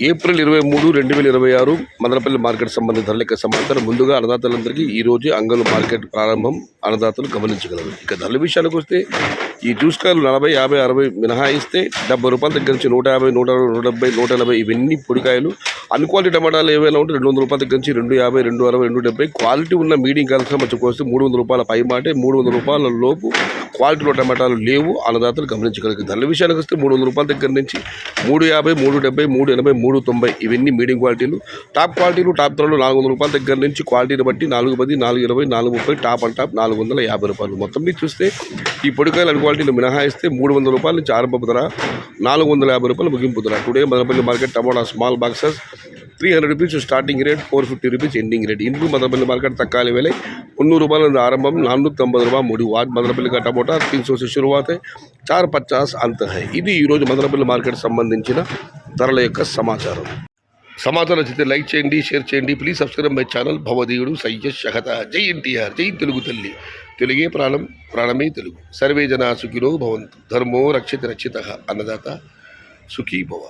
April 23, 2026 Madanapalle market సంబంధిత ధరల యొక్క సమాచారం. ముందుగా అన్నదాతలందరికీ ఈ రోజు అంగళ్ళు మార్కెట్ ప్రారంభం అన్నదాతలు గమనించగలరు. ఇక ధరల విషయానికి వస్తే ఈ జ్యూస్ కాయలు 40, 50, 60 మినహాయిస్తే 70 రూపాయల దగ్గర నుంచి 150, 160, 170, 180 ఇవన్నీ పొడికాయలు. అన్ క్వాలిటీ టమాటాలు ఏవైనా ఉంటే 200 రూపాయల దగ్గర నుంచి 250, 260, 270. క్వాలిటీ ఉన్న మీడియం కాయలకు మంచిగా వస్తే 300 రూపాయల పై మాటే, 300 రూపాయల లోపు క్వాలిటీలో టమాటాలు లేవు. అన్నదాతలు గమనించగలిగారు. ధరల విషయానికి వస్తే 300 రూపాయల దగ్గర నుంచి 350, 370, 380, 390 ఇవన్నీ మీడియం క్వాలిటీలు. టాప్ క్వాలిటీలు టాప్ ధరలు 400 రూపాయల దగ్గర నుంచి క్వాలిటీని బట్టి 410, 420, 430, టాప్ అండ్ టాప్ 450 రూపాయలు. మొత్తం మీద చూస్తే ఈ పొడికాయలు అన్ క్వాలిటీలు మినహాయిస్తే 300 రూపాయల నుంచి ఆరంభపు ధర, 450 రూపాయలు ముగింపు ధర. టుడే మదనపల్లి మార్కెట్ టమాటా small boxes 300 rupees starting rate, 450 rupees ending rate. इनको मदनपल्ली मार्केट तत्काल वेले 300 रूपये आरंभ, 450 रूपये मुड़ी. आज मदनपल्ली का टमोटा 300 से शुरुआत है, 450 अंत है. ఇది ఈ రోజు మదనపల్లి మార్కెట్ సంబంధించిన ధరల యొక్క సమాచారం. సమాచారం నచ్చితే లైక్ చేయండి, షేర్ చేయండి. Please subscribe my channel. భవదీయుడు సయ్యద్ షహత. జై ఎన్టీఆర్, జై తెలుగు తల్లి. తెలుగే ప్రాణం, ప్రాణమే తెలుగు. సర్వే జనా సుఖినో భవంతు. ధర్మో రక్షిత రక్షిత. అన్నదాత సుఖీ భవ.